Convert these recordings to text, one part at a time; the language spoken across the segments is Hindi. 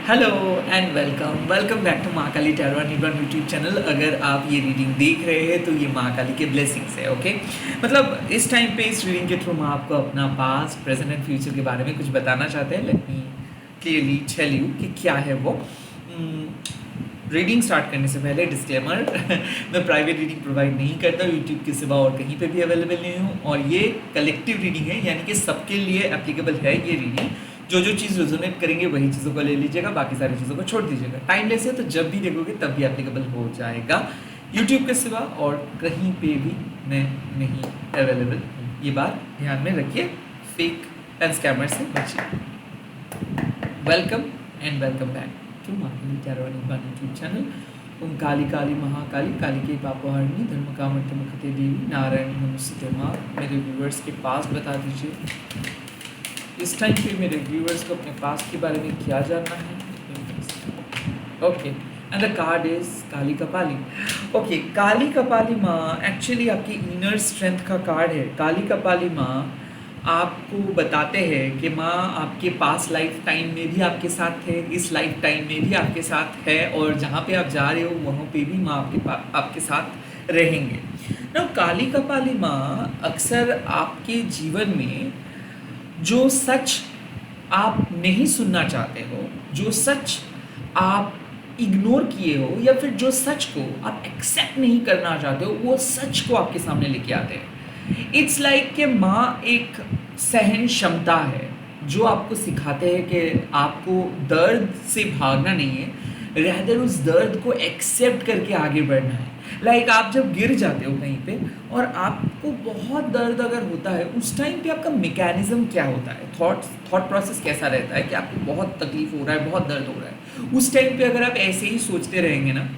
Hello and welcome back to Mahakali tarot and Nibban YouTube channel. अगर आप ये रीडिंग देख रहे हैं तो ये महाकाली के ब्लेसिंग्स है। ओके, मतलब इस टाइम पे इस रीडिंग के थ्रू मैं आपको अपना पास्ट प्रेजेंट एंड फ्यूचर के बारे में कुछ बताना चाहते हैं। Let me clearly tell you कि क्या है वो। रीडिंग स्टार्ट करने से पहले डिस्क्लेमर मैं प्राइवेट रीडिंग प्रोवाइड नहीं करता यूट्यूब के सिवा और कहीं पे भी अवेलेबल नहीं हूँ, और ये कलेक्टिव रीडिंग है, यानी कि सबके लिए एप्लीकेबल है ये रीडिंग। जो चीज़ रेजोनेट करेंगे वही चीज़ों को ले लीजिएगा, बाकी सारी चीज़ों को छोड़ दीजिएगा। टाइमलेस है तो जब भी देखोगे तब भी एप्लीकेबल हो जाएगा, यूट्यूब के सिवा और कहीं पे भी मैं नहीं अवेलेबल हूँ। ये बात ध्यान में रखिए, फेक एंड स्कैमर से बचिए। Welcome and welcome back to Mahakali tarot and Nibban YouTube channel. ओम काली काली महाकाली, काली के पापहारिणी, धर्म कामर्थ मुखते देवी, नारायणी नमस्ते माँ। मेरे व्यूवर्स के पास बता दीजिए इस टाइम पे मेरे व्यूअर्स को अपने पास्ट के बारे में क्या जानना है। Okay, and the card is Kali Kapali. Okay, Kali Kapali माँ एक्चुअली आपकी इनर स्ट्रेंथ का कार्ड है। काली कपाली माँ आपको बताते हैं कि माँ आपके पास लाइफ टाइम में भी आपके साथ है, इस लाइफ टाइम में भी आपके साथ है, और जहाँ पे आप जा रहे हो वहाँ पे भी माँ आपके साथ रहेंगे ना। काली कपाली माँ अक्सर आपके जीवन में जो सच आप नहीं सुनना चाहते हो, जो सच आप इग्नोर किए हो, या फिर जो सच को आप एक्सेप्ट नहीं करना चाहते हो, वो सच को आपके सामने लेके आते हैं। इट्स लाइक कि माँ एक सहन क्षमता है जो आपको सिखाते हैं कि आपको दर्द से भागना नहीं है, रहदर उस दर्द को एक्सेप्ट करके आगे बढ़ना है। लाइक आप जब गिर जाते हो कहीं पे और आपको बहुत दर्द अगर होता है, उस टाइम पे आपका मैकेनिज्म क्या होता है, थॉट प्रोसेस कैसा रहता है कि आपको बहुत तकलीफ हो रहा है, बहुत दर्द हो रहा है। उस टाइम पे अगर आप ऐसे ही सोचते रहेंगे ना,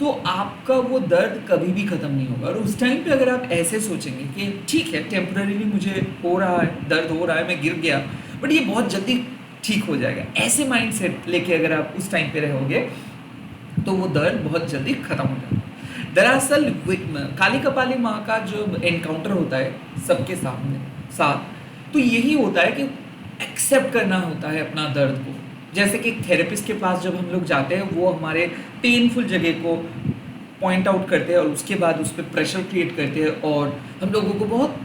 तो आपका वो दर्द कभी भी ख़त्म नहीं होगा। और उस टाइम पे अगर आप ऐसे सोचेंगे कि ठीक है, टेम्पररीली मुझे हो रहा है, दर्द हो रहा है, मैं गिर गया, बट ये बहुत जल्दी ठीक हो जाएगा, ऐसे माइंड सेट लेके अगर आप उस टाइम पे रहोगे तो वो दर्द बहुत जल्दी ख़त्म हो जाएगा। दरअसल काली कपाली माँ का जो एनकाउंटर होता है सबके साथ, तो यही होता है कि एक्सेप्ट करना होता है अपना दर्द को। जैसे कि थेरेपिस्ट के पास जब हम लोग जाते हैं, वो हमारे पेनफुल जगह को पॉइंट आउट करते हैं और उसके बाद उस पर प्रेशर क्रिएट करते हैं, और हम लोगों को बहुत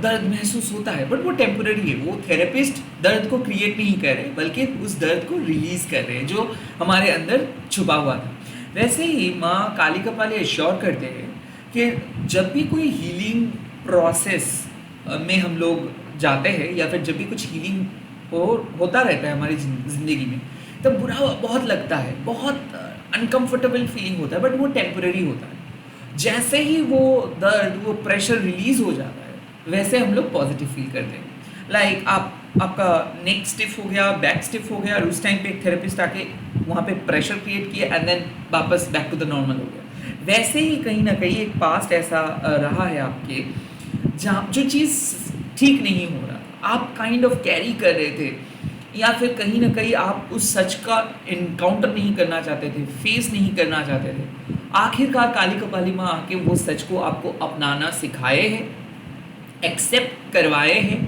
दर्द महसूस होता है, बट वो टेम्पररी है। वो थेरेपिस्ट दर्द को क्रिएट नहीं कर रहे, बल्कि उस दर्द को रिलीज़ कर रहे हैं जो हमारे अंदर छुपा हुआ था। वैसे ही माँ काली कपाली एश्योर करते हैं कि जब भी कोई हीलिंग प्रोसेस में हम लोग जाते हैं, या फिर जब भी कुछ हीलिंग होता रहता है हमारी ज़िंदगी में, तब बुरा बहुत लगता है, बहुत अनकंफर्टेबल फीलिंग होता है, बट वो टेम्पररी होता है। जैसे ही वो दर्द, वो प्रेशर रिलीज़ हो जाता है, वैसे हम लोग पॉजिटिव फील करते हैं। लाइक आपका नेक स्टिफ हो गया, बैक स्टिफ हो गया, और उस टाइम पे एक थेरेपिस्ट आके वहाँ पे प्रेशर क्रिएट किया, एंड देन वापस बैक टू द नॉर्मल हो गया। वैसे ही कहीं ना कहीं एक पास्ट ऐसा रहा है आपके, जहाँ जो चीज़ ठीक नहीं हो रहा, आप काइंड ऑफ कैरी कर रहे थे, या फिर कहीं ना कहीं आप उस सच का इनकाउंटर नहीं करना चाहते थे, फेस नहीं करना चाहते थे। आखिरकार काली कपाली माँ आके वो सच को आपको अपनाना सिखाए हैं, एक्सेप्ट करवाए हैं,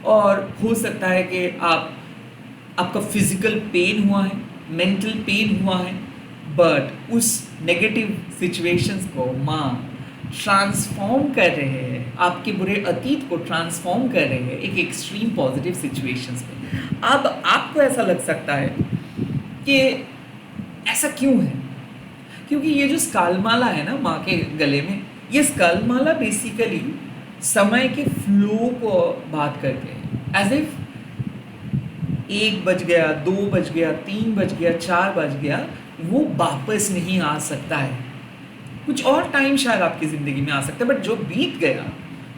और हो सकता है कि आपका फिजिकल पेन हुआ है, मेंटल पेन हुआ है, बट उस नेगेटिव सिचुएशंस को माँ ट्रांसफॉर्म कर रहे हैं, आपके बुरे अतीत को ट्रांसफॉर्म कर रहे हैं एक एक्सट्रीम पॉजिटिव सिचुएशंस में। अब आपको ऐसा लग सकता है कि ऐसा क्यों है, क्योंकि ये जो स्कालमाला है ना माँ के गले में, ये स्कालमाला बेसिकली समय के फ्लो को बात करते हैं। एज इफ 1 बज गया, 2 बज गया, 3 बज गया, 4 बज गया, वो वापस नहीं आ सकता है। कुछ और टाइम शायद आपकी ज़िंदगी में आ सकता है, बट जो बीत गया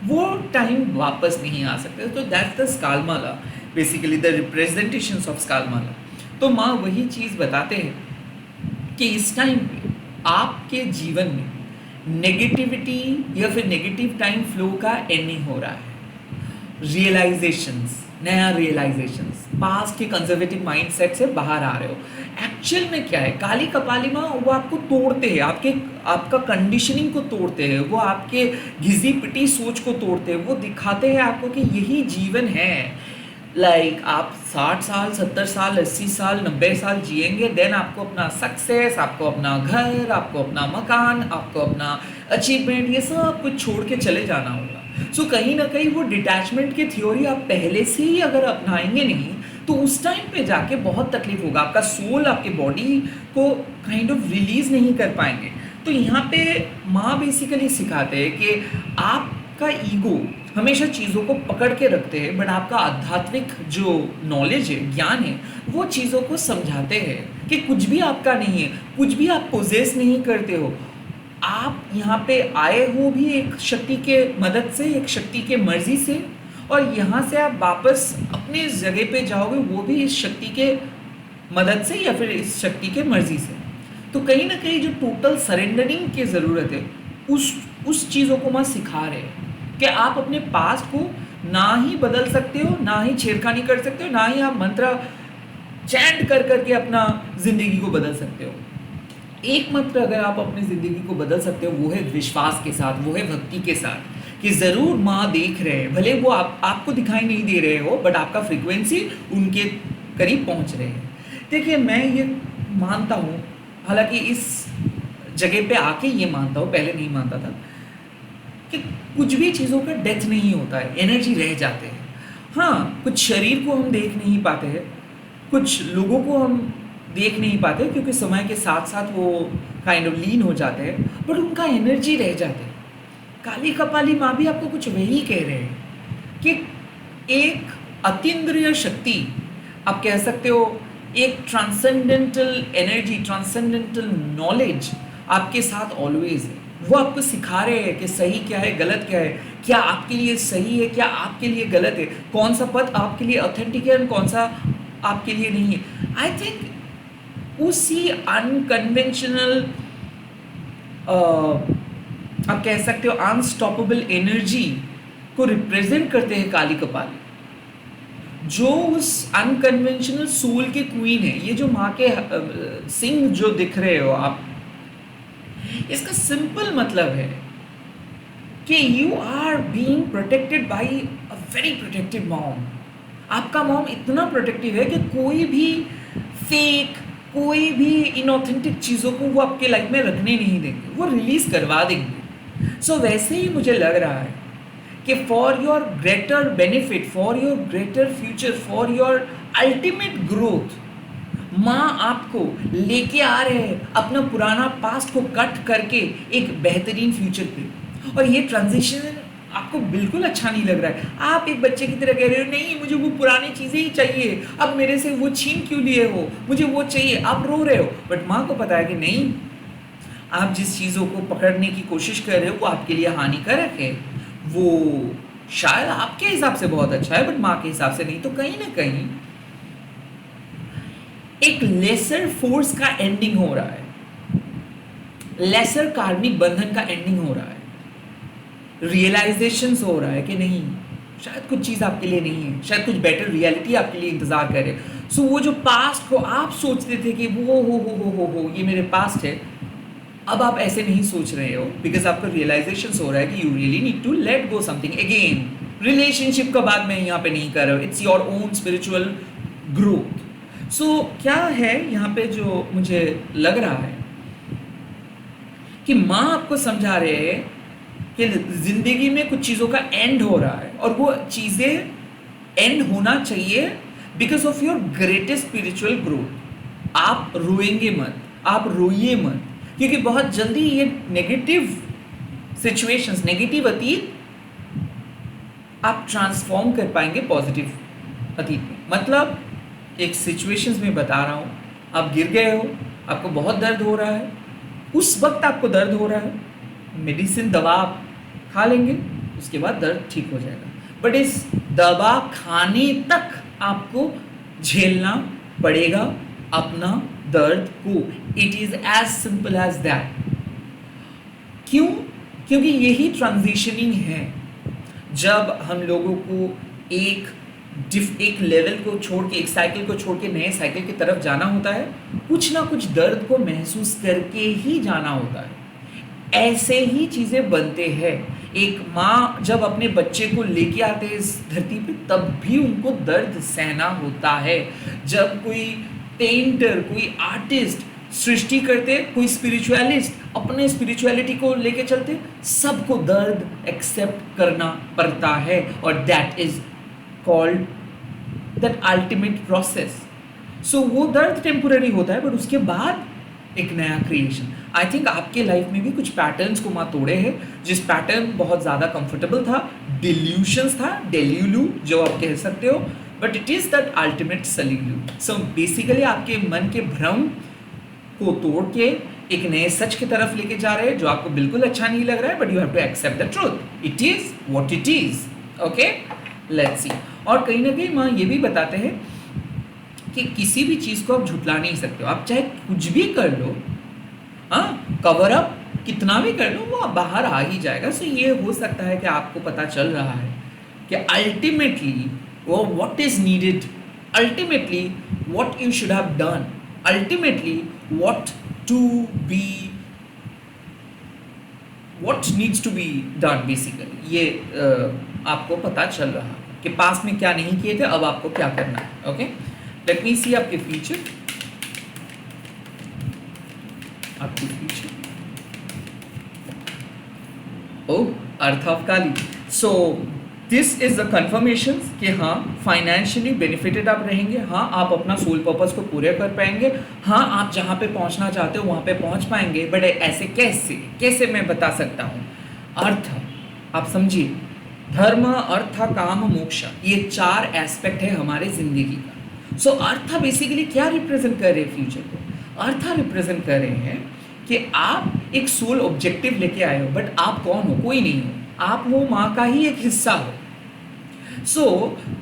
वो टाइम वापस नहीं आ सकता। तो that's the Skalmala, basically the representations of Skalmala. तो माँ वही चीज़ बताते हैं कि इस टाइम पे आपके जीवन में नेगेटिविटी या फिर नेगेटिव टाइम फ्लो का एंडिंग हो रहा है। रियलाइजेशंस, नया रियलाइजेशंस, पास्ट के कंजर्वेटिव माइंडसेट से बाहर आ रहे हो। एक्चुअल में क्या है, काली कपाली माँ वो आपको तोड़ते हैं, आपका कंडीशनिंग को तोड़ते हैं, वो आपके घिसी पिटी सोच को तोड़ते हैं, वो दिखाते हैं आपको कि यही जीवन है। आप 60 साल, 70 साल, 80 साल, 90 साल जिएंगे, देन आपको अपना सक्सेस, आपको अपना घर, आपको अपना मकान, आपको अपना अचीवमेंट, ये सब कुछ छोड़ के चले जाना होगा। सो कहीं ना कहीं वो डिटैचमेंट की थ्योरी आप पहले से ही अगर अपनाएंगे नहीं, तो उस टाइम पे जाके बहुत तकलीफ होगा। आपका सोल आपके बॉडी को काइंड ऑफ रिलीज नहीं कर पाएंगे। तो यहाँ पे माँ बेसिकली सिखाते हैं कि आपका ईगो हमेशा चीज़ों को पकड़ के रखते हैं, बट आपका आध्यात्मिक जो नॉलेज है, ज्ञान है, वो चीज़ों को समझाते हैं कि कुछ भी आपका नहीं है, कुछ भी आप पोजेस नहीं करते हो। आप यहाँ पे आए हो भी एक शक्ति के मदद से, एक शक्ति के मर्जी से, और यहाँ से आप वापस अपने जगह पे जाओगे वो भी इस शक्ति के मदद से या फिर इस शक्ति के मर्जी से। तो कहीं ना कहीं जो टोटल सरेंडरिंग की ज़रूरत है, उस चीज़ों को मैं सिखा रहे हैं कि आप अपने पास्ट को ना ही बदल सकते हो, ना ही छेड़खानी कर सकते हो, ना ही आप मंत्र चैंट कर करके अपना ज़िंदगी को बदल सकते हो। एक मंत्र अगर आप अपनी ज़िंदगी को बदल सकते हो, वो है विश्वास के साथ, वो है भक्ति के साथ, कि ज़रूर माँ देख रहे हैं, भले वो आपको दिखाई नहीं दे रहे हो, बट आपका फ्रीक्वेंसी उनके करीब पहुँच रहे हैं। देखिए, मैं ये मानता हूँ, हालांकि इस जगह पे आके ये मानता हूँ, पहले नहीं मानता था, कि कुछ भी चीज़ों का डेथ नहीं होता है, एनर्जी रह जाते हैं। हाँ, कुछ शरीर को हम देख नहीं पाते हैं, कुछ लोगों को हम देख नहीं पाते क्योंकि समय के साथ साथ वो काइंड ऑफ लीन हो जाते हैं, बट उनका एनर्जी रह जाते हैं। काली कपाली माँ भी आपको कुछ वही कह रहे हैं कि एक अतीन्द्रिय शक्ति, आप कह सकते हो एक ट्रांसेंडेंटल एनर्जी, ट्रांसेंडेंटल नॉलेज आपके साथ ऑलवेज है। वो आपको सिखा रहे हैं कि सही क्या है, गलत क्या है, क्या आपके लिए सही है, क्या आपके लिए गलत है, कौन सा पथ आपके लिए ऑथेंटिक है और कौन सा आपके लिए नहीं है। आई थिंक उसी अनकन्वेंशनल, आप कह सकते हो अनस्टॉपेबल एनर्जी को रिप्रेजेंट करते हैं काली कपाली, जो उस अनकन्वेंशनल सोल के क्वीन है। ये जो माँ के सिंह जो दिख रहे हो आप, इसका सिंपल मतलब है कि you are being protected by a very protective mom. आपका मॉम इतना प्रोटेक्टिव है कि कोई भी फेक, कोई भी इनऑथेंटिक चीज़ों को वो आपके लाइफ में रखने नहीं देंगे, वो रिलीज करवा देंगे। सो वैसे ही मुझे लग रहा है कि for your greater benefit, for your greater future, for your ultimate growth, माँ आपको लेके आ रहे हैं अपना पुराना पास्ट को कट करके एक बेहतरीन फ्यूचर पे। और ये ट्रांजिशन आपको बिल्कुल अच्छा नहीं लग रहा है। आप एक बच्चे की तरह कह रहे हो, नहीं मुझे वो पुरानी चीज़ें ही चाहिए, अब मेरे से वो छीन क्यों लिए हो, मुझे वो चाहिए, आप रो रहे हो। बट माँ को पता है कि नहीं, आप जिस चीज़ों को पकड़ने की कोशिश कर रहे हो वो आपके लिए हानिकारक है। वो शायद आपके हिसाब से बहुत अच्छा है, बट माँ के हिसाब से नहीं। तो कहीं ना कहीं एक लेसर फोर्स का एंडिंग हो रहा है, लेसर कार्मिक बंधन का एंडिंग हो रहा है, रियलाइजेशन हो रहा है कि नहीं, शायद कुछ चीज़ आपके लिए नहीं है, शायद कुछ बेटर रियलिटी आपके लिए इंतजार करे। सो वो जो पास्ट को आप सोचते थे कि वो हो ये मेरे पास्ट है, अब आप ऐसे नहीं सोच रहे हो, बिकॉज आपको रियलाइजेशन हो रहा है कि you really need to let go something. Again, relationship का बात मैं यहाँ पे नहीं कर रहा हूँ, it's your own spiritual growth. So क्या है यहाँ पे जो मुझे लग रहा है कि माँ आपको समझा रहे हैं कि जिंदगी में कुछ चीज़ों का एंड हो रहा है, और वो चीज़ें एंड होना चाहिए because of your greatest spiritual growth. आप रोएंगे मत, आप रोइए मत, क्योंकि बहुत जल्दी ये नेगेटिव सिचुएशंस, नेगेटिव अतीत आप ट्रांसफॉर्म कर पाएंगे पॉजिटिव अतीत में। मतलब एक सिचुएशंस में बता रहा हूँ, आप गिर गए हो, आपको बहुत दर्द हो रहा है, उस वक्त आपको दर्द हो रहा है, मेडिसिन दवा आप खा लेंगे, उसके बाद दर्द ठीक हो जाएगा। बट इस दवा खाने तक आपको झेलना पड़ेगा अपना दर्द को। It is as simple as that. क्यों? क्योंकि यही ट्रांजिशनिंग है। जब हम लोगों को एक लेवल को छोड़ के, एक साइकिल को छोड़ के नए साइकिल की तरफ जाना होता है, कुछ ना कुछ दर्द को महसूस करके ही जाना होता है। ऐसे ही चीज़ें बनते हैं। एक माँ जब अपने बच्चे को लेके आते हैं इस धरती पे, तब भी उनको दर्द सहना होता है। जब कोई पेंटर, कोई आर्टिस्ट सृष्टि करते, कोई स्पिरिचुअलिस्ट अपने स्पिरिचुअलिटी को लेके चलते, सबको दर्द एक्सेप्ट करना पड़ता है, और that is called that ultimate process. So वो दर्द टेम्पोररी होता है, बट उसके बाद एक नया क्रिएशन। आई थिंक आपके लाइफ में भी कुछ पैटर्न्स को माँ तोड़े हैं, जिस पैटर्न बहुत ज़्यादा कंफर्टेबल था, डिल्यूशंस था, डेल्यूलू जो आप कह सकते हो, but it is that ultimate solution. So basically आपके मन के भ्रम को तोड़ के एक नए सच की तरफ लेके जा रहे हैं, जो आपको बिल्कुल अच्छा नहीं लग रहा है, but you have to accept the truth, it is what it is. Okay, let's see. और कहीं ना कहीं माँ ये भी बताते हैं कि किसी भी चीज़ को आप झुटला नहीं सकते हो, आप चाहे कुछ भी कर लो, हाँ, कवर अप कितना भी कर लो, वो बाहर आ ही जाएगा। सो ये हो सकता है कि आपको पता चल रहा है कि अल्टीमेटली वो what is needed, ultimately what you should have done, ultimately what to be, what needs to be done. Basically ये आपको पता चल रहा है कि पास में क्या नहीं किए थे, अब आपको क्या करना है। ओके, लेट मी सी आपके फ्यूचर, आपके future. Oh, earth of Kali. So this is the confirmation कि हाँ, फाइनेंशियली बेनिफिटेड आप रहेंगे, हाँ आप अपना सोल पर्पस को पूरे कर पाएंगे, हाँ आप जहाँ पे पहुँचना चाहते हो वहाँ पे पहुँच पाएंगे। बट ऐसे कैसे कैसे मैं बता सकता हूँ। अर्थ, आप समझिए, धर्म, अर्थ, काम, मोक्ष, ये 4 एस्पेक्ट है हमारे जिंदगी का। सो अर्थ बेसिकली क्या रिप्रेजेंट कर रहे हैं फ्यूचर को? अर्थ रिप्रेजेंट कर रहे हैं कि आप एक सोल ऑब्जेक्टिव लेके आए हो, बट आप कौन हो? कोई नहीं हो, आप वो माँ का ही एक हिस्सा हो। सो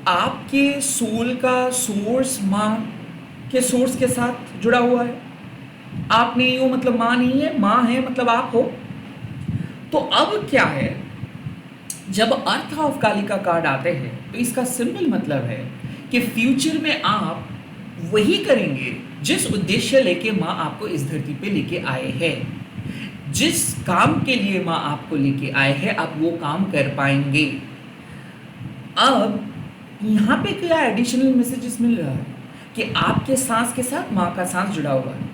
आपके सोल का सोर्स माँ के सोर्स के साथ जुड़ा हुआ है। आप नहीं हो मतलब माँ नहीं है, माँ है मतलब आप हो। तो अब क्या है, जब अर्थ ऑफ काली का कार्ड आते हैं तो इसका सिंपल मतलब है कि फ्यूचर में आप वही करेंगे जिस उद्देश्य लेके माँ आपको इस धरती पे लेके आए हैं। जिस काम के लिए माँ आपको लेके आए हैं, आप वो काम कर पाएंगे। अब यहाँ पे क्या एडिशनल मैसेजेस मिल रहा है कि आपके सांस के साथ माँ का सांस जुड़ा हुआ है।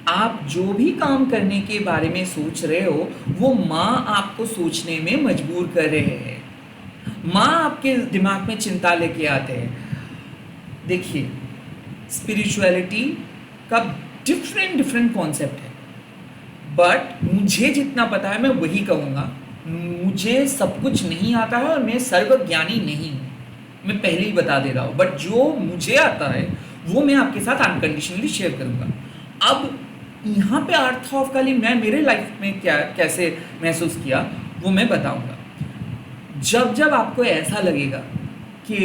आप जो भी काम करने के बारे में सोच रहे हो, वो माँ आपको सोचने में मजबूर कर रहे हैं। माँ आपके दिमाग में चिंता लेके आते हैं। देखिए, स्पिरिचुअलिटी का डिफरेंट कॉन्सेप्ट है, बट मुझे जितना पता है मैं वही कहूँगा। मुझे सब कुछ नहीं आता है और मैं सर्वज्ञानी नहीं हूँ, मैं पहले ही बता दे रहा हूँ। बट जो मुझे आता है वो मैं आपके साथ अनकंडीशनली शेयर करूँगा। अब यहाँ पे अर्थ ऑफ काली मैं मेरे लाइफ में क्या कैसे महसूस किया वो मैं बताऊँगा। जब जब आपको ऐसा लगेगा कि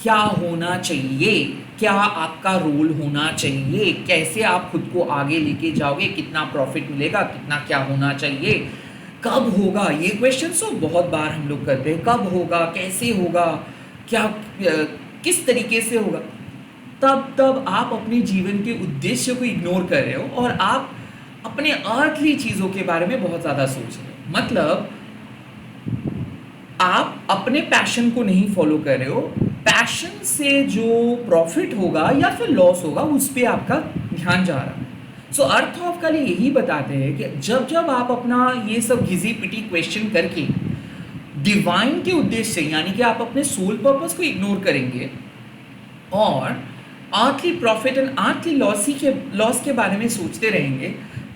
क्या होना चाहिए, क्या आपका रोल होना चाहिए, कैसे आप खुद को आगे लेके जाओगे, कितना प्रॉफिट मिलेगा, कितना क्या होना चाहिए, कब होगा, ये क्वेश्चन तो बहुत बार हम लोग करते हैं। कब होगा, कैसे होगा, क्या किस तरीके से होगा। तब आप अपने जीवन के उद्देश्य को इग्नोर कर रहे हो और आप अपने अर्थली चीज़ों के बारे में बहुत ज़्यादा सोच रहे हो। मतलब आप अपने पैशन को नहीं फॉलो कर रहे हो। पैशन से जो प्रॉफिट होगा या फिर लॉस होगा उस पर आपका ध्यान जा रहा है। सो अर्थ ऑफ काली यही बताते हैं कि जब जब आप अपना ये सब घिसी पिटी क्वेश्चन करके डिवाइन के उद्देश्य से, यानी कि आप अपने सोल पर्पस को इग्नोर करेंगे और earthly profit and earthly loss के बारे में सोचते रहेंगे,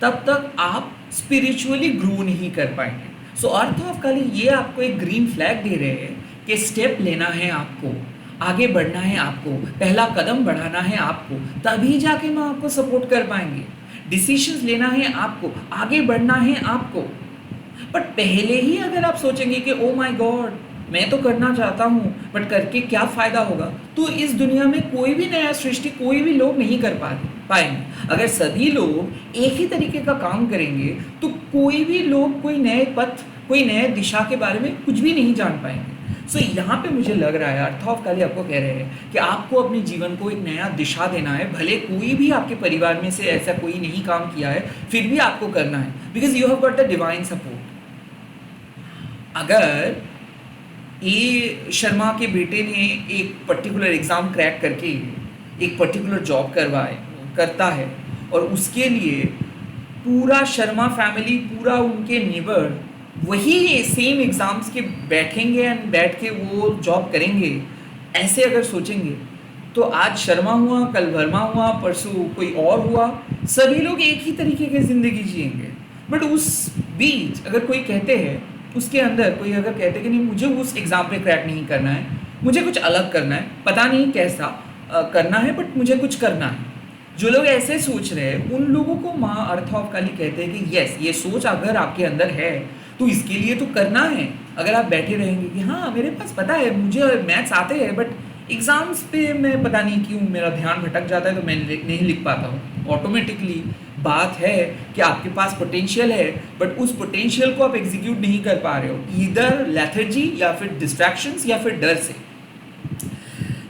तब तक आप स्पिरिचुअली ग्रो नहीं कर पाएंगे। सो अर्थ ऑफ काली ये आपको एक ग्रीन फ्लैग दे रहे हैं कि स्टेप लेना है आपको, आगे बढ़ना है आपको, पहला कदम बढ़ाना है आपको, तभी जाके मैं आपको सपोर्ट कर पाएंगे। डिसीजंस लेना है आपको, आगे बढ़ना है आपको। बट पहले ही अगर आप सोचेंगे कि ओ माय गॉड मैं तो करना चाहता हूँ बट करके क्या फ़ायदा होगा, तो इस दुनिया में कोई भी नया सृष्टि, कोई भी लोग नहीं कर पाएंगे। अगर सभी लोग एक ही तरीके का काम करेंगे तो कोई भी लोग कोई नए पथ, कोई नए दिशा के बारे में कुछ भी नहीं जान पाएंगे। सो यहाँ पे मुझे लग रहा है अर्थ ऑफ काली आपको कह रहे हैं कि आपको अपने जीवन को एक नया दिशा देना है। भले कोई भी आपके परिवार में से ऐसा कोई नहीं काम किया है, फिर भी आपको करना है, because you have got the divine support. अगर ए शर्मा के बेटे ने एक पर्टिकुलर एग्ज़ाम क्रैक करके एक पर्टिकुलर जॉब करता है, और उसके लिए पूरा शर्मा फैमिली, पूरा उनके नेबर वही सेम एग्ज़ाम्स के बैठेंगे एंड बैठ के वो जॉब करेंगे, ऐसे अगर सोचेंगे तो आज शर्मा हुआ, कल वर्मा हुआ, परसों कोई और हुआ, सभी लोग एक ही तरीके की ज़िंदगी जिएंगे। बट उस बीच अगर कोई कहते हैं, उसके अंदर कोई अगर कहते हैं कि नहीं मुझे उस एग्ज़ाम पे क्रैक नहीं करना है, मुझे कुछ अलग करना है, पता नहीं कैसा करना है बट मुझे कुछ करना है, जो लोग ऐसे सोच रहे हैं उन लोगों को माँ अर्थ ऑफ काली कहते हैं कि यस, ये सोच अगर आपके अंदर है तो इसके लिए तो करना है। अगर आप बैठे रहेंगे कि हाँ मेरे पास पता है, मुझे मैथ्स आते हैं बट एग्ज़ाम्स पे मैं पता नहीं क्यों मेरा ध्यान भटक जाता है तो मैं नहीं लिख पाता हूँ, ऑटोमेटिकली बात है कि आपके पास पोटेंशियल है बट उस पोटेंशियल को आप एग्जीक्यूट नहीं कर पा रहे हो, ईदर लेथर्जी या फिर डिस्ट्रैक्शंस या फिर डर से।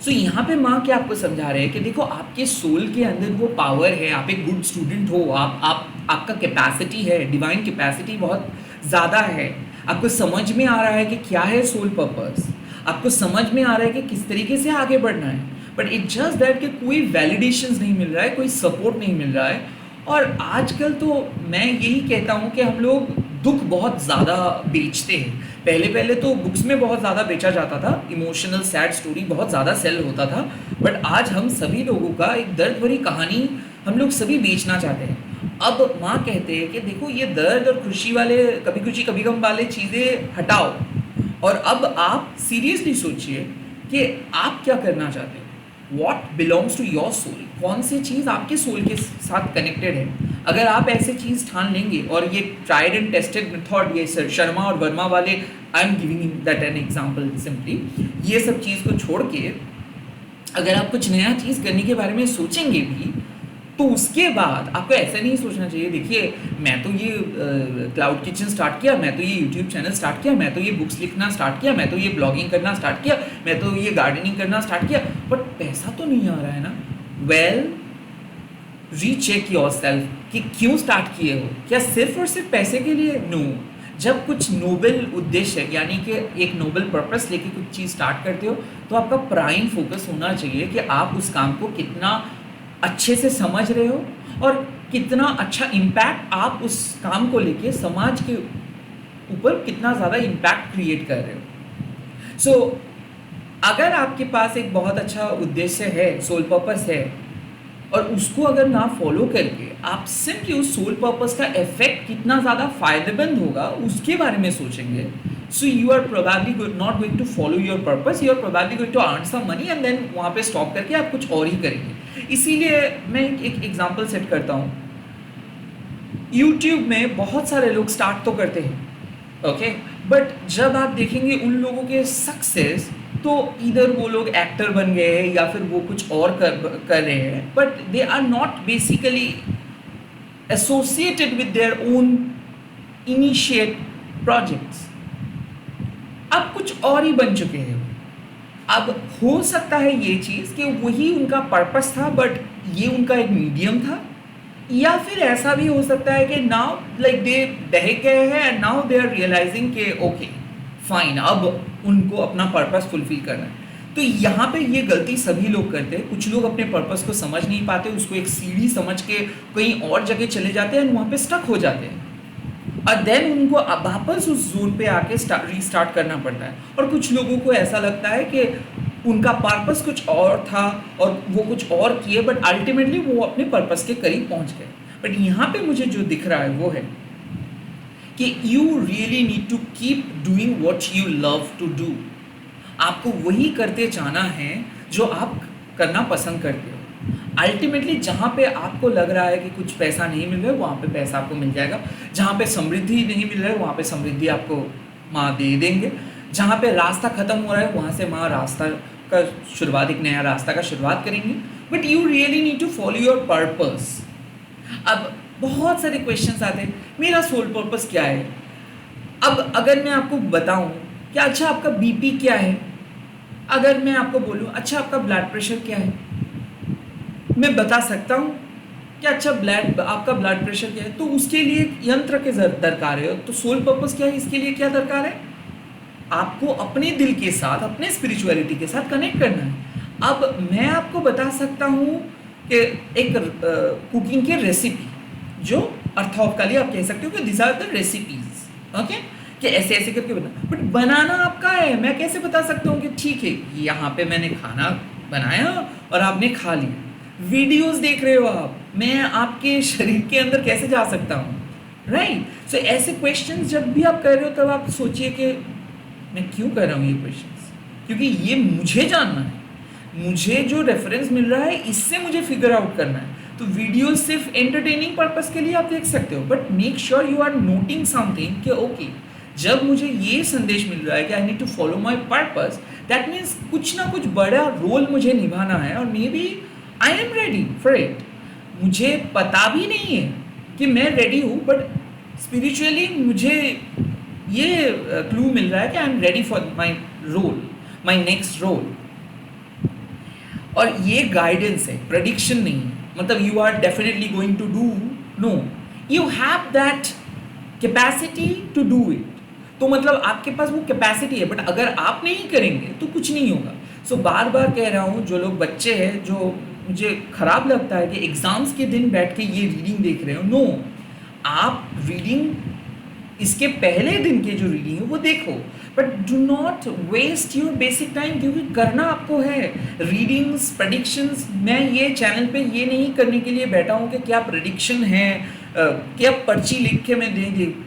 सो यहाँ पे माँ क्या आपको समझा रहे हैं कि देखो आपके सोल के अंदर वो पावर है, आप एक गुड स्टूडेंट हो, आपका कैपेसिटी है, डिवाइन कैपेसिटी बहुत ज़्यादा है, आपको समझ में आ रहा है कि क्या है सोल पर्पस, आपको समझ में आ रहा है कि किस तरीके से आगे बढ़ना है, बट इट जस्ट दैट कि कोई वैलिडेशंस नहीं मिल रहा है, कोई सपोर्ट नहीं मिल रहा है। और आजकल तो मैं यही कहता हूँ कि हम लोग दुख बहुत ज़्यादा बेचते हैं। पहले तो बुक्स में बहुत ज़्यादा बेचा जाता था, इमोशनल सैड स्टोरी बहुत ज़्यादा सेल होता था, बट आज हम सभी लोगों का एक दर्द भरी कहानी हम लोग सभी बेचना चाहते हैं। अब माँ कहते हैं कि देखो ये दर्द और खुशी वाले, कभी खुशी कभी गम वाले चीज़ें हटाओ और अब आप सीरियसली सोचिए कि आप क्या करना चाहते हैं, what belongs to your soul, कौन सी चीज़ आपके सोल के साथ कनेक्टेड है। अगर आप ऐसे चीज़ ठान लेंगे, और ये ट्राइड एंड टेस्टेड मेथड, ये शर्मा और वर्मा वाले, I am giving that an example simply, ये सब चीज़ को छोड़ के अगर आप कुछ नया चीज़ करने के बारे में सोचेंगे भी, तो उसके बाद आपको ऐसा नहीं सोचना चाहिए देखिए मैं तो ये क्लाउड किचन स्टार्ट किया, मैं तो ये यूट्यूब चैनल स्टार्ट किया, मैं तो ये बुक्स लिखना स्टार्ट किया, मैं तो ये ब्लॉगिंग करना स्टार्ट किया, मैं तो ये गार्डनिंग करना स्टार्ट किया, बट पैसा तो नहीं आ रहा है ना। वेल, रीचेक योरसेल्फ कि क्यों स्टार्ट किए हो, क्या सिर्फ और सिर्फ पैसे के लिए? नो। जब कुछ नोबल उद्देश्य यानी कि एक नोबल पर्पस लेके कुछ चीज़ स्टार्ट करते हो तो आपका प्राइम फोकस होना चाहिए कि आप उस काम को कितना अच्छे से समझ रहे हो और कितना अच्छा इम्पैक्ट आप उस काम को लेके समाज के ऊपर कितना ज़्यादा इम्पैक्ट क्रिएट कर रहे हो। सो अगर आपके पास एक बहुत अच्छा उद्देश्य है, सोल पर्पस है, और उसको अगर ना फॉलो करके आप सिंपली उस सोल पर्पस का इफेक्ट कितना ज़्यादा फायदेमंद होगा उसके बारे में सोचेंगे, so you are probably not going to follow your purpose, you are probably going to earn some money and then वहाँ पे स्टॉप करके आप कुछ और ही करेंगे। इसीलिए मैं एक एग्जांपल सेट करता हूँ। यूट्यूब में बहुत सारे लोग स्टार्ट तो करते हैं, ओके, बट जब आप देखेंगे उन लोगों के सक्सेस, तो इधर वो लोग एक्टर बन गए हैं या फिर वो कुछ और कर रहे हैं, but they are not basically associated with their own initiate projects. अब कुछ और ही बन चुके हैं। अब हो सकता है ये चीज़ कि वही उनका पर्पस था बट ये उनका एक मीडियम था, या फिर ऐसा भी हो सकता है कि नाउ लाइक दे बहक गए हैं and now they are realizing के ओके फाइन, अब उनको अपना पर्पस फुलफिल करना है। तो यहाँ पे ये गलती सभी लोग करते हैं। कुछ लोग अपने पर्पस को समझ नहीं पाते, उसको एक सीढ़ी समझ के कहीं और जगह चले जाते हैं, वहाँ पे स्टक हो जाते हैं और देन उनको वापस उस जोन पे आके रीस्टार्ट करना पड़ता है। और कुछ लोगों को ऐसा लगता है कि उनका पर्पस कुछ और था और वो कुछ और किए, बट अल्टीमेटली वो अपने पर्पस के करीब पहुँच गए। बट यहाँ पे मुझे जो दिख रहा है वो है कि you really need to keep doing what you love to do. आपको वही करते जाना है जो आप करना पसंद करते हो। अल्टीमेटली जहाँ पे आपको लग रहा है कि कुछ पैसा नहीं मिल रहा है, वहाँ पे पैसा आपको मिल जाएगा। जहाँ पे समृद्धि नहीं मिल रहा है, वहाँ पे समृद्धि आपको माँ दे देंगे। जहाँ पे रास्ता ख़त्म हो रहा है, वहाँ से माँ रास्ता का शुरुआत, एक नया रास्ता का शुरुआत करेंगे। But you really need to follow your purpose. अब बहुत सारे क्वेश्चंस आते हैं, मेरा सोल पर्पस क्या है? अब अगर मैं आपको बताऊं कि अच्छा आपका बीपी क्या है, अगर मैं आपको बोलूं अच्छा आपका ब्लड प्रेशर क्या है, मैं बता सकता हूं कि अच्छा आपका ब्लड प्रेशर क्या है, तो उसके लिए यंत्र के दरकार है। तो सोल पर्पस क्या है, इसके लिए क्या दरकार है? आपको अपने दिल के साथ, अपने स्पिरिचुअलिटी के साथ कनेक्ट करना है। अब मैं आपको बता सकता हूँ कि एक कुकिंग की रेसिपी, जो अर्थावकाली आप कह सकते हो कि this are the recipes, okay, कि ऐसे ऐसे करके बना, बट बनाना आपका है। मैं कैसे बता सकता हूँ कि ठीक है यहाँ पे मैंने खाना बनाया और आपने खा लिया। वीडियोस देख रहे हो आप, मैं आपके शरीर के अंदर कैसे जा सकता हूँ, राइट? सो ऐसे क्वेश्चंस जब भी आप कर रहे हो तब आप सोचिए कि मैं क्यों कर रहा हूँ ये क्वेश्चंस, क्योंकि ये मुझे जानना है, मुझे जो रेफरेंस मिल रहा है इससे मुझे फिगर आउट करना है। तो वीडियो सिर्फ एंटरटेनिंग पर्पस के लिए आप देख सकते हो, but make sure you are noting something कि ओके, जब मुझे ये संदेश मिल रहा है कि I need to follow my purpose, that means कुछ ना कुछ बड़ा रोल मुझे निभाना है और maybe I am ready for it. मुझे पता भी नहीं है कि मैं रेडी हूँ, बट स्पिरिचुअली मुझे ये क्लू मिल रहा है कि I am ready for my role, my next role. और ये गाइडेंस है, प्रेडिक्शन नहीं है। मतलब you are definitely going to do, no, you have that capacity to do it. तो मतलब आपके पास वो कैपेसिटी है, बट अगर आप नहीं करेंगे तो कुछ नहीं होगा। सो बार बार कह रहा हूँ, जो लोग बच्चे हैं, जो मुझे खराब लगता है कि एग्जाम्स के दिन बैठ के ये रीडिंग देख रहे हो, नो, आप रीडिंग इसके पहले दिन के जो रीडिंग है वो देखो, but do not waste your basic time, क्योंकि करना आपको है रीडिंग्स, प्रेडिक्शंस। मैं ये चैनल पे ये नहीं करने के लिए बैठा हूँ कि क्या प्रेडिक्शन है, क्या पर्ची लिख के मैं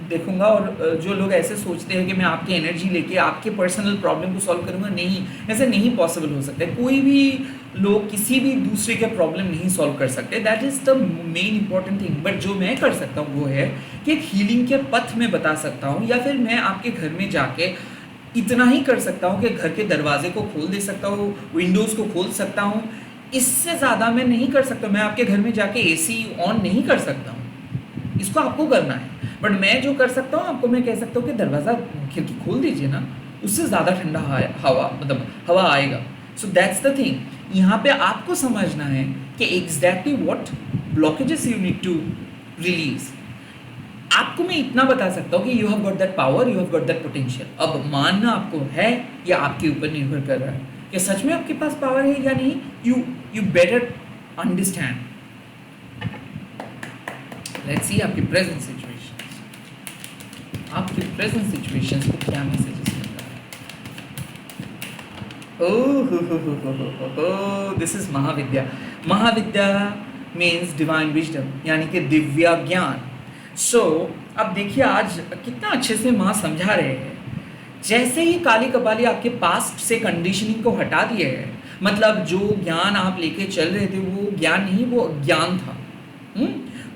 देखूंगा। और जो लोग ऐसे सोचते हैं कि मैं आपकी एनर्जी लेके आपके पर्सनल प्रॉब्लम को सॉल्व करूंगा, नहीं, ऐसे नहीं पॉसिबल हो सकता है। कोई भी लोग किसी भी दूसरे के प्रॉब्लम नहीं सॉल्व कर सकते, that is the main important thing. But जो मैं कर सकता हूँ वो है कि एक हीलिंग के पथ में बता सकता हूँ, या फिर मैं आपके घर में जाके इतना ही कर सकता हूँ कि घर के दरवाजे को खोल दे सकता हूँ, विंडोज़ को खोल सकता हूँ। इससे ज़्यादा मैं नहीं कर सकता। मैं आपके घर में जाके एसी ऑन नहीं कर सकता हूँ, इसको आपको करना है। बट मैं जो कर सकता हूँ, आपको मैं कह सकता हूँ कि दरवाज़ा खिड़की खोल दीजिए ना, उससे ज़्यादा ठंडा हवा, मतलब हवा आएगा। So that's the thing. यहाँ पे आपको समझना है कि exactly what blockages you need to release. आपको मैं इतना बता सकता हूँ कि you have got that power, you have got that potential. अब मानना आपको है या आपके ऊपर निर्भर कर रहा है कि सच में आपके पास पावर है या नहीं। You better understand. Let's see आपकी प्रेजेंट सिचुएशन, आपकी प्रेजेंट सिचुएशन को क्या मैसेजेस मिल रहा है। This is Mahavidya. Mahavidya means divine wisdom, यानी कि दिव्या ज्ञान। सो अब देखिए आज कितना अच्छे से माँ समझा रहे हैं। जैसे ही काली कपाली आपके पास्ट से कंडीशनिंग को हटा दिए है, मतलब जो ज्ञान आप लेके चल रहे थे वो ज्ञान नहीं, वो अज्ञान था।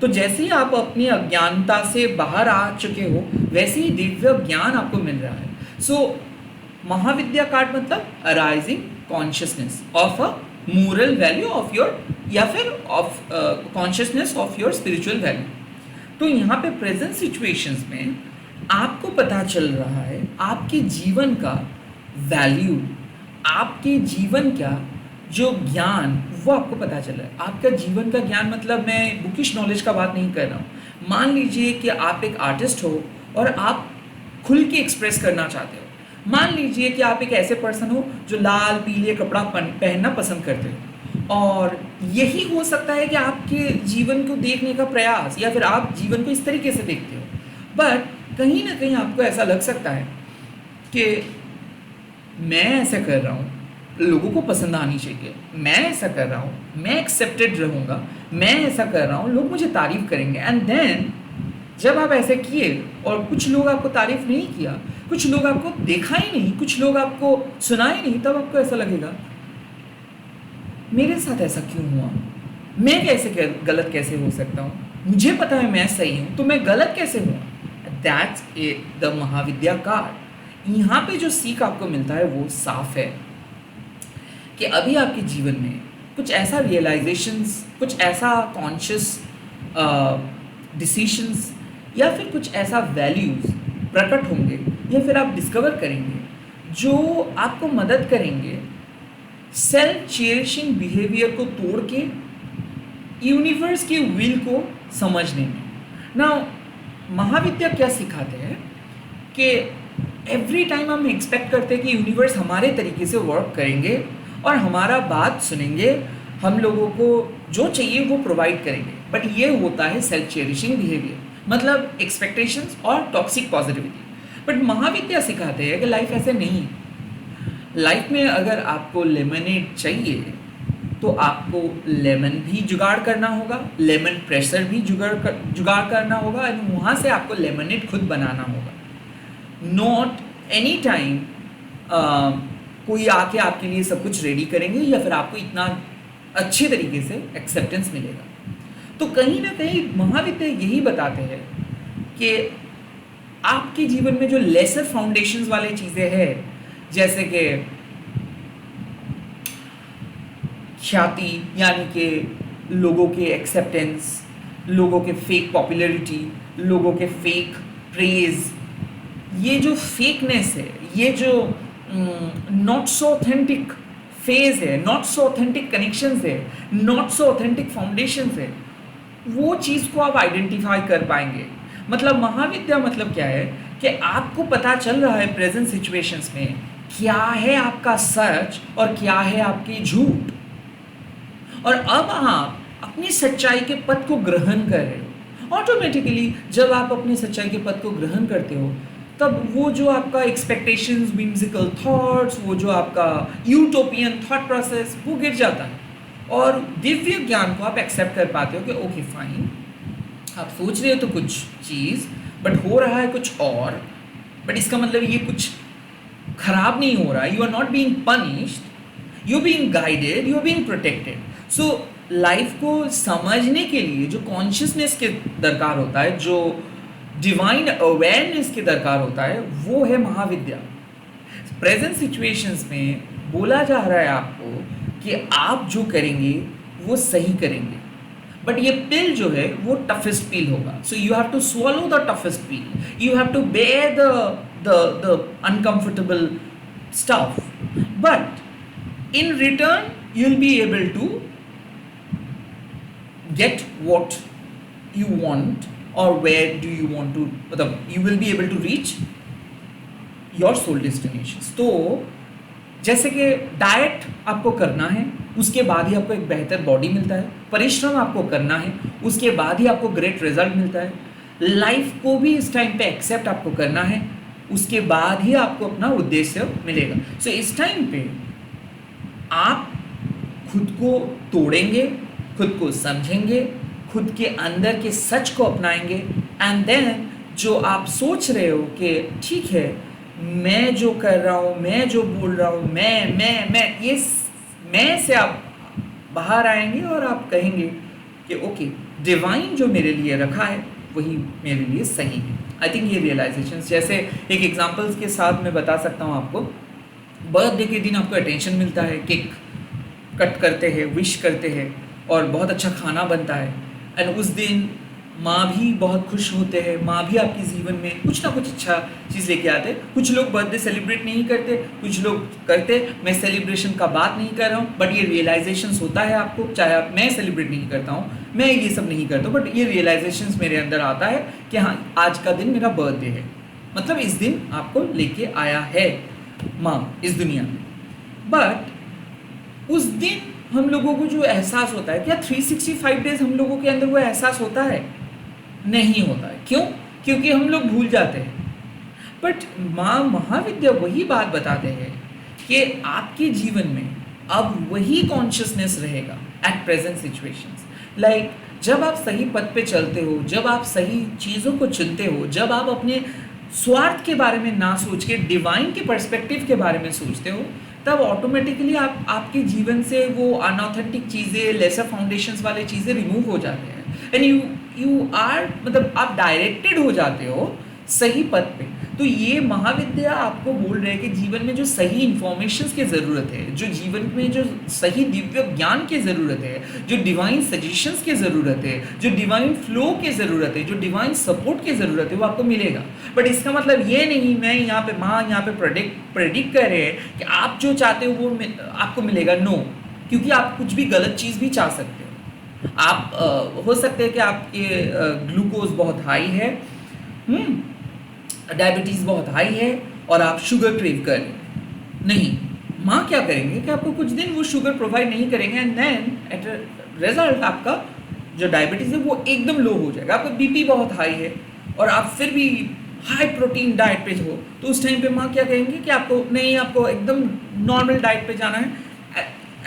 तो जैसे ही आप अपनी अज्ञानता से बाहर आ चुके हो, वैसे ही दिव्य ज्ञान आपको मिल रहा है। सो महाविद्या कार्ड मतलब arising consciousness of a moral value of your, या फिर of consciousness of your spiritual value. तो यहाँ पे प्रेजेंट सिचुएशंस में आपको पता चल रहा है आपके जीवन का वैल्यू, आपके जीवन का जो ज्ञान वो आपको पता चल रहा है। आपका जीवन का ज्ञान मतलब मैं बुकिश नॉलेज का बात नहीं कर रहा हूँ। मान लीजिए कि आप एक आर्टिस्ट हो और आप खुल के एक्सप्रेस करना चाहते हो। मान लीजिए कि आप एक ऐसे पर्सन हो जो लाल पीले कपड़ा पहनना पसंद करते हो, और यही हो सकता है कि आपके जीवन को देखने का प्रयास, या फिर आप जीवन को इस तरीके से देखते हो। बट कहीं ना कहीं आपको ऐसा लग सकता है कि मैं ऐसा कर रहा हूँ, लोगों को पसंद आनी चाहिए, मैं ऐसा कर रहा हूँ, मैं एक्सेप्टेड रहूँगा, मैं ऐसा कर रहा हूँ, लोग मुझे तारीफ़ करेंगे। एंड देन जब आप ऐसे किए और कुछ लोग आपको तारीफ़ नहीं किया, कुछ लोग आपको देखा ही नहीं, कुछ लोग आपको सुना ही नहीं, तब आपको ऐसा लगेगा मेरे साथ ऐसा क्यों हुआ, मैं कैसे गलत कैसे हो सकता हूँ, मुझे पता है मैं सही हूँ तो मैं गलत कैसे हुआ। That's the Mahavidya card. यहाँ पे जो सीख आपको मिलता है वो साफ है कि अभी आपके जीवन में कुछ ऐसा रियलाइजेशंस, कुछ ऐसा कॉन्शियस डिसीशंस, या फिर कुछ ऐसा वैल्यूज़ प्रकट होंगे, या फिर आप डिस्कवर करेंगे जो आपको मदद करेंगे सेल्फ चेरिशिंग बिहेवियर को तोड़ के यूनिवर्स के विल को समझने में। ना महाविद्या क्या सिखाते हैं कि एवरी टाइम हम एक्सपेक्ट करते हैं कि यूनिवर्स हमारे तरीके से वर्क करेंगे और हमारा बात सुनेंगे, हम लोगों को जो चाहिए वो प्रोवाइड करेंगे। बट ये होता है सेल्फ चेरिशिंग बिहेवियर, मतलब एक्सपेक्टेशंस और टॉक्सिक पॉजिटिविटी। बट महाविद्या सिखाते हैं कि लाइफ ऐसे नहीं है। लाइफ में अगर आपको लेमनेड चाहिए तो आपको लेमन भी जुगाड़ करना होगा, लेमन प्रेशर भी जुगाड़ करना होगा, और वहाँ से आपको लेमनेड खुद बनाना होगा। नॉट एनी टाइम कोई आके आपके लिए सब कुछ रेडी करेंगे या फिर आपको इतना अच्छे तरीके से एक्सेप्टेंस मिलेगा। तो कहीं ना कहीं महाविद्या यही बताते हैं कि आपके जीवन में जो लेसर फाउंडेशंस वाली चीज़ें हैं, जैसे कि ख्याति यानी कि लोगों के एक्सेप्टेंस, लोगों के फेक पॉपुलैरिटी, लोगों के फेक प्रेज, ये जो फेकनेस है, ये जो नॉट सो ऑथेंटिक फेज है, नॉट सो ऑथेंटिक कनेक्शंस है, नॉट सो ऑथेंटिक फाउंडेशंस है, वो चीज़ को आप आइडेंटिफाई कर पाएंगे। मतलब महाविद्या मतलब क्या है कि आपको पता चल रहा है प्रेजेंट सिचुएशंस में क्या है आपका सच और क्या है आपके झूठ, और अब आप अपनी सच्चाई के पथ को ग्रहण कर रहे हो। ऑटोमेटिकली जब आप अपनी सच्चाई के पथ को ग्रहण करते हो तब वो जो आपका एक्सपेक्टेशंस, whimsical थॉट्स, वो जो आपका यूटोपियन थॉट प्रोसेस वो गिर जाता है और दिव्य ज्ञान को आप एक्सेप्ट कर पाते हो कि ओके फाइन, आप सोच रहे हो तो कुछ चीज़ बट हो रहा है कुछ और, बट इसका मतलब ये कुछ खराब नहीं हो रहा है। You are not being punished, you being guided, you being protected. So life को समझने के लिए जो कॉन्शियसनेस के दरकार होता है, जो डिवाइन अवेयरनेस के दरकार होता है, वो है महाविद्या। प्रेजेंट सिचुएशंस में बोला जा रहा है आपको कि आप जो करेंगे वो सही करेंगे, बट ये पिल जो है वो टफेस्ट पिल होगा। So you have to swallow the toughest pill, you have to bear the uncomfortable stuff, but in return you will be able to get what you want or where do you want to, मतलब you will be able to reach your soul destinations। तो जैसे कि डाइट आपको करना है, उसके बाद ही आपको एक बेहतर बॉडी मिलता है, परिश्रम आपको करना है, उसके बाद ही आपको ग्रेट रिजल्ट मिलता है, लाइफ को भी इस टाइम पे एक्सेप्ट आपको करना है, उसके बाद ही आपको अपना उद्देश्य मिलेगा। सो इस टाइम पे आप खुद को तोड़ेंगे, खुद को समझेंगे, खुद के अंदर के सच को अपनाएंगे, एंड देन जो आप सोच रहे हो कि ठीक है मैं जो कर रहा हूँ, मैं जो बोल रहा हूँ, मैं ये मैं से आप बाहर आएंगे और आप कहेंगे कि ओके डिवाइन जो मेरे लिए रखा है वही मेरे लिए सही है। आई थिंक ये रियलाइजेशन, जैसे एक एग्जांपल्स के साथ मैं बता सकता हूँ आपको। बर्थडे के दिन आपको अटेंशन मिलता है, केक कट करते हैं, विश करते हैं और बहुत अच्छा खाना बनता है, एंड उस दिन माँ भी बहुत खुश होते हैं, माँ भी आपके जीवन में कुछ ना कुछ अच्छा चीज़ लेके आते हैं। कुछ लोग बर्थडे सेलिब्रेट नहीं करते, कुछ लोग करते। मैं सेलिब्रेशन का बात नहीं कर रहा हूँ, बट ये रियलाइजेशंस होता है आपको, चाहे आप, मैं सेलिब्रेट नहीं करता हूँ, मैं ये सब नहीं करता हूँ, बट ये रियलाइजेशंस मेरे अंदर आता है कि हाँ आज का दिन मेरा बर्थडे है, मतलब इस दिन आपको लेके आया है माँ इस दुनिया में। बट उस दिन हम लोगों को जो एहसास होता है, क्या 365 डेज हम लोगों के अंदर वो एहसास होता है? नहीं होता है। क्यों? क्योंकि हम लोग भूल जाते हैं। बट माँ महाविद्या वही बात बताते हैं कि आपके जीवन में अब वही कॉन्शियसनेस रहेगा एट प्रेजेंट सिचुएशंस। लाइक जब आप सही पथ पे चलते हो, जब आप सही चीज़ों को चुनते हो, जब आप अपने स्वार्थ के बारे में ना सोच के डिवाइन के पर्सपेक्टिव के बारे में सोचते हो, तब ऑटोमेटिकली आपके जीवन से वो अनऑथेंटिक चीज़ें, लेसर फाउंडेशंस वाले चीज़ें रिमूव हो जाते हैं, एंड यू आर, मतलब आप डायरेक्टेड हो जाते हो सही पथ पे। तो ये महाविद्या आपको बोल रहे हैं कि जीवन में जो सही इंफॉर्मेशंस की ज़रूरत है, जो जीवन में जो सही दिव्य ज्ञान की ज़रूरत है, जो डिवाइन सजेशंस की ज़रूरत है, जो डिवाइन फ्लो की ज़रूरत है, जो डिवाइन सपोर्ट की ज़रूरत है, वो आपको मिलेगा। बट इसका मतलब ये नहीं मैं यहाँ पे माँ यहाँ पे प्रेडिक्ट कर रहे हैं कि आप जो चाहते हो वो आपको मिलेगा। नो, क्योंकि आप कुछ भी गलत चीज़ भी चाह सकते हो। आप हो सकते हैं कि आपके ग्लूकोज बहुत हाई है, डायबिटीज़ बहुत हाई है और आप शुगर क्रेव कर रहे हैं, नहीं, माँ क्या करेंगे कि आपको कुछ दिन वो शुगर प्रोवाइड नहीं करेंगे एंड देन एट रिजल्ट आपका जो डायबिटीज़ है वो एकदम लो हो जाएगा, आपका बीपी बहुत हाई है और आप फिर भी हाई प्रोटीन डाइट पे हो, तो उस टाइम पे माँ क्या कहेंगे कि आपको नहीं, आपको एकदम नॉर्मल डाइट पे जाना है।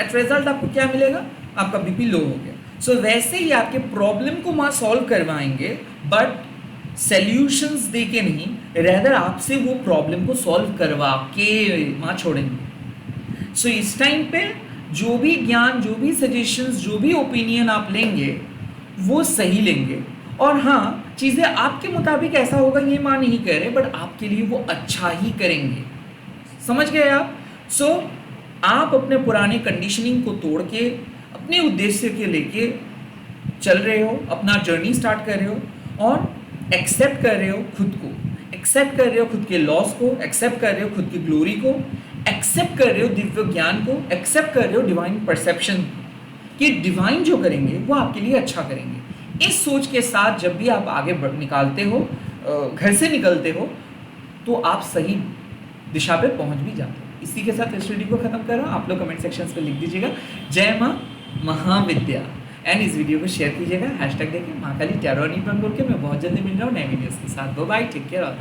एट रिजल्ट आपको क्या मिलेगा, आपका बीपी लो हो गया। सो वैसे ही आपके प्रॉब्लम को माँ सॉल्व करवाएंगे बट सॉल्यूशंस दे के नहीं, रेदर आपसे वो प्रॉब्लम को सॉल्व करवा के माँ छोड़ेंगे। सो इस टाइम पे जो भी ज्ञान, जो भी सजेशंस, जो भी ओपिनियन आप लेंगे वो सही लेंगे, और हाँ चीज़ें आपके मुताबिक ऐसा होगा ये माँ नहीं कह रहे, बट आपके लिए वो अच्छा ही करेंगे। समझ गए आप? सो आप अपने पुराने कंडीशनिंग को तोड़ के अपने उद्देश्य के लेके चल रहे हो, अपना जर्नी स्टार्ट कर रहे हो और एक्सेप्ट कर रहे हो खुद को, एक्सेप्ट कर रहे हो खुद के लॉस को, एक्सेप्ट कर रहे हो खुद की ग्लोरी को, एक्सेप्ट कर रहे हो दिव्य ज्ञान को, एक्सेप्ट कर रहे हो डिवाइन परसेप्शन कि डिवाइन जो करेंगे वो आपके लिए अच्छा करेंगे। इस सोच के साथ जब भी आप आगे निकालते हो, घर से निकलते हो, तो आप सही दिशा पे पहुंच भी जाते हो। इसी के साथ इस वीडियो को खत्म कर रहा हूँ। आप लोग कमेंट सेक्शंस पे लिख दीजिएगा जय माँ महाविद्या एंड इस वीडियो को शेयर कीजिएगा, हैशटैग देके महाकाली टैरो बोल के। मैं बहुत जल्दी मिल रहा हूँ नए वीडियोस के साथ। Bye, take care all.